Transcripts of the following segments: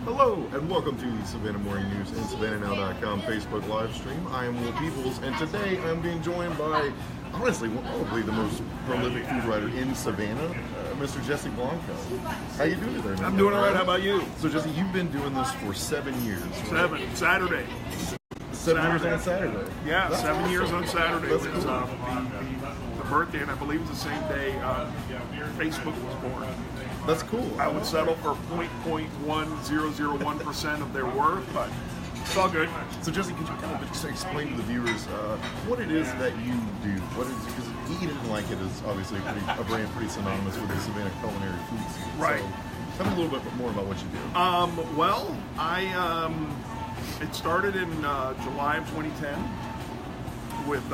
Hello and welcome to the Savannah Morning News and savannahnow.com Facebook live stream. I am Will Peebles, and today I'm being joined by, honestly, probably the most prolific food writer in Savannah, Mr. Jesse Blanco. How you doing today, man? I'm doing all right. How about you? So, Jesse, you've been doing this for 7 years. Right? Saturday. 7 years on Saturday. Yeah, That's 7 years awesome. on Saturday. That's was cool. the birthday, and I believe it was the same day Facebook was born. That's cool. I would settle for 0.1001% of their worth, but it's all good. So, Jesse, could you kind of just explain to the viewers what it is that you do? What is, because Eat It and Like It is obviously a brand pretty synonymous with the Savannah culinary food scene. Right. So, tell me a little bit more about what you do. Well, it started in July of 2010 with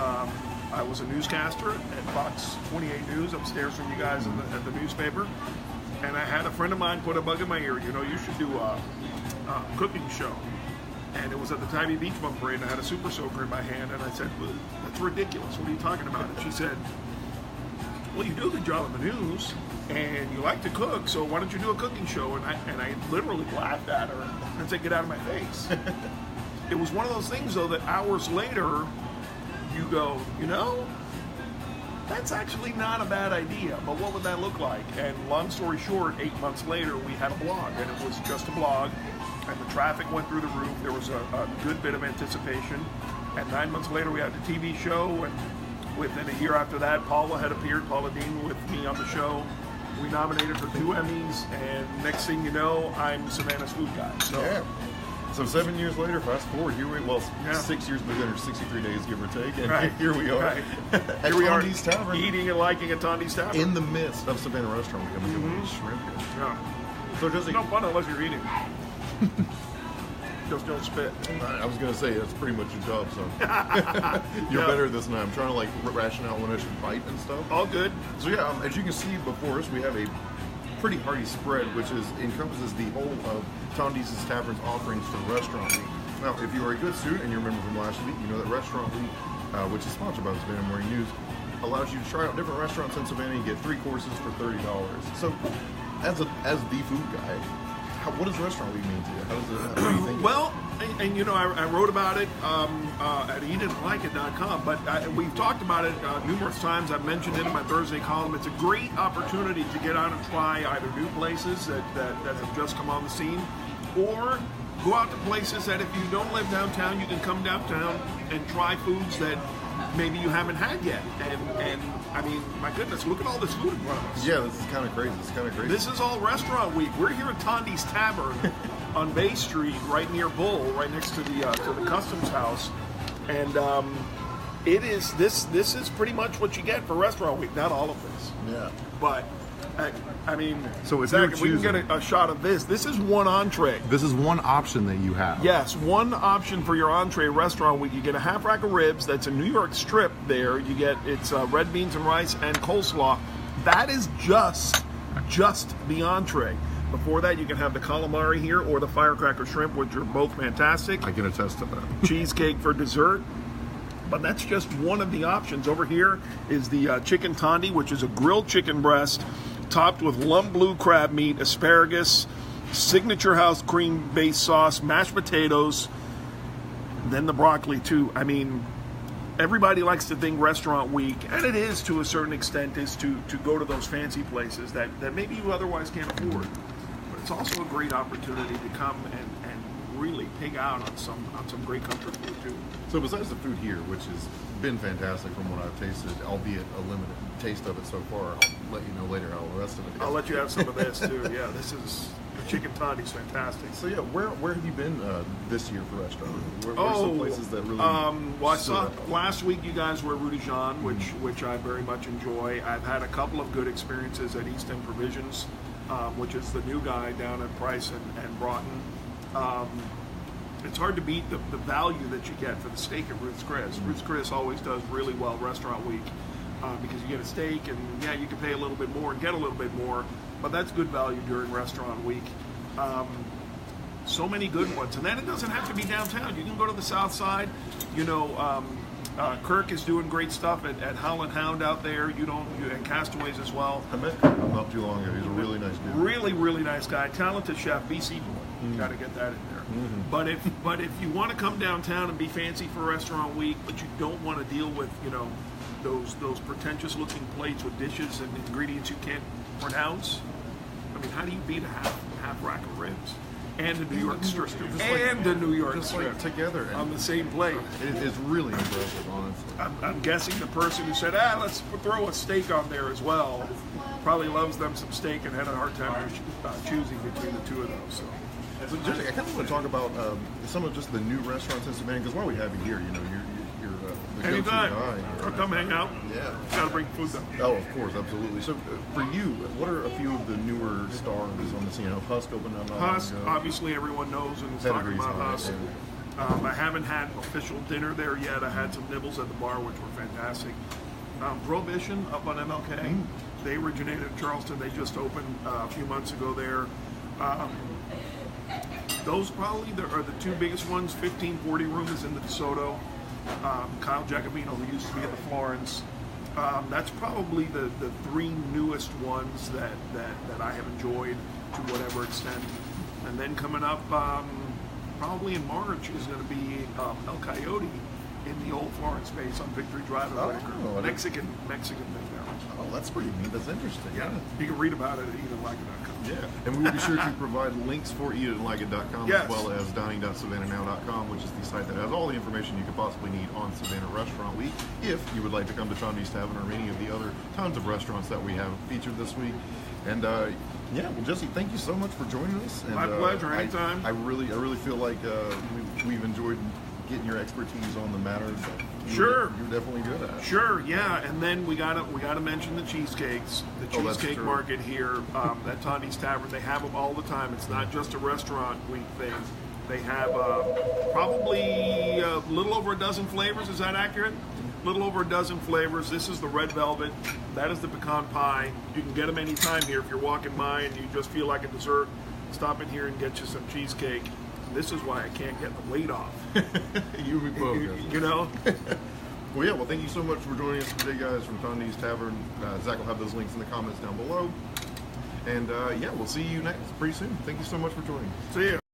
I was a newscaster at Fox 28 News upstairs from you guys at the newspaper. And I had a friend of mine put a bug in my ear. You know, you should do a cooking show. And it was at the Tybee Beach Bum Parade, and I had a super soaker in my hand, and I said, well, that's ridiculous. What are you talking about? And she said, well, you do a good job on the news, and you like to cook, so why don't you do a cooking show? And I literally laughed at her and said, get out of my face. It was one of those things, though, that hours later, you go, you know, that's actually not a bad idea, but what would that look like? And long story short, 8 months later, we had a blog, and it was just a blog, and the traffic went through the roof. There was a good bit of anticipation, and 9 months later, we had the TV show, and within a year after that, Paula had appeared, Paula Dean, with me on the show. We nominated for 2 Emmys, and next thing you know, I'm Savannah's food guy. So, yeah. So 7 years later, fast forward, here we 6 years within 63 days, give or take, and here we are at here we Tondee's are Tavern, eating and liking at Tondee's Tavern in the midst of Savannah Restaurant. We have a shrimp here. Yeah. So Jesse, It's no fun unless you're eating. Just don't spit. I was gonna say that's pretty much your job, so you're better at this than I am. I'm trying to like ration out when I should bite and stuff. All good. So yeah, as you can see before us, we have a pretty hearty spread, which encompasses the whole of Tondee's Tavern's offerings for Restaurant Week. Now, if you are a good student and you remember from last week, you know that Restaurant Week, which is sponsored by the Savannah Morning News, allows you to try out different restaurants in Savannah and get 3 courses for $30. So, as the food guy, what does Restaurant Week mean to you? How do you think? Well, and you know, I wrote about it at eatitandlikeit.com, but we've talked about it numerous times. I've mentioned it in my Thursday column. It's a great opportunity to get out and try either new places that have just come on the scene, or go out to places that if you don't live downtown, you can come downtown and try foods that maybe you haven't had yet. And I mean, my goodness, look at all this food in front of us. Yeah, this is kind of crazy. This is all Restaurant Week. We're here at Tondee's Tavern on Bay Street, right near Bull, right next to the Customs House, and this is pretty much what you get for Restaurant Week. Not all of this, Yeah. but I mean, so if Zach, you're we can choosing, get a shot of this. This is one entree. this is one option that you have. Yes, one option for your entree Restaurant Week. You get a half rack of ribs. That's a New York strip there. You get red beans and rice and coleslaw. That is just the entree. Before that, you can have the calamari here or the firecracker shrimp, which are both fantastic. I can attest to that. Cheesecake for dessert. But that's just one of the options. Over here is the chicken tondee, which is a grilled chicken breast topped with lump blue crab meat, asparagus, signature house cream-based sauce, mashed potatoes, then the broccoli too. I mean, everybody likes to think Restaurant Week, and it is to a certain extent, is to go to those fancy places that maybe you otherwise can't afford. But it's also a great opportunity to come and really pig out on some great comfort food too. So besides the food here, which has been fantastic from what I've tasted, albeit a limited taste of it so far, I'll let you know later how the rest of it is. I'll let you have some of this too. Yeah, this is the chicken tondee's fantastic. So yeah, where have you been this year for restaurant? Where's some places that really? Well, I saw last week you guys were at Rudy Jean, which I very much enjoy. I've had a couple of good experiences at East End Provisions, which is the new guy down at Price and Broughton. It's hard to beat the value that you get for the steak at Ruth's Chris. Ruth's Chris always does really well Restaurant Week because you get a steak and yeah, you can pay a little bit more and get a little bit more, but that's good value during Restaurant Week. So many good ones, and then it doesn't have to be downtown. You can go to the South Side. You know, Kirk is doing great stuff at Howl and Hound out there. And Castaways as well. I met Kirk not too long ago. He's a really nice dude. Really, really nice guy. Talented chef, BC boy. Got to get that in there. But if you want to come downtown and be fancy for Restaurant Week, but you don't want to deal with those pretentious looking plates with dishes and ingredients you can't pronounce. I mean, how do you beat a half rack of ribs and a New York strip and a New York strip together on the same plate? It's really impressive, honestly. I'm guessing the person who said, let's throw a steak on there as well, probably loves them some steak and had a hard time choosing between the two of those. So, Jesse, I kind of want to talk about some of just the new restaurants in Savannah, because while we have you here, you're the go-to anytime. guy. Or come hang out. Yeah. Got to bring food though. Oh, of course, absolutely. So, for you, what are a few of the newer stars on the scene? Husk opened up. Husk, obviously everyone knows and is talking about Husk. I haven't had official dinner there yet. I had some nibbles at the bar, which were fantastic. Prohibition up on MLK. They originated in Charleston. They just opened a few months ago there. Those probably are the two biggest ones. 1540 Room is in the DeSoto. Kyle Jacobino, who used to be at the Florence. That's probably the three newest ones that I have enjoyed to whatever extent. And then coming up, probably in March, is going to be El Coyote in the old Florence space on Victory Drive in Whitaker. Mexican thing there. Oh, that's pretty neat. That's interesting. Yeah. You can read about it at eatanlikeit.com. Yeah, and we will be sure to provide links for eatanlikeit.com yes. as well as dining.savannahnow.com, which is the site that has all the information you could possibly need on Savannah Restaurant Week. If you would like to come to Tondee's Tavern or any of the other tons of restaurants that we have featured this week. And well, Jesse, thank you so much for joining us. And, my pleasure. Anytime. I really feel like we've enjoyed getting your expertise on the matters that you're definitely good at. Sure, yeah. And then we gotta mention the cheesecakes. The cheesecake market here at Tondee's Tavern. They have them all the time. It's not just a restaurant week thing. They have probably a little over a dozen flavors. Is that accurate? A little over a dozen flavors. This is the red velvet. That is the pecan pie. You can get them anytime here if you're walking by and you just feel like a dessert. Stop in here and get you some cheesecake. This is why I can't get the weight off. You know? Well, yeah, thank you so much for joining us today, guys, from Tondee's Tavern. Zach will have those links in the comments down below. And, we'll see you next pretty soon. Thank you so much for joining. See ya.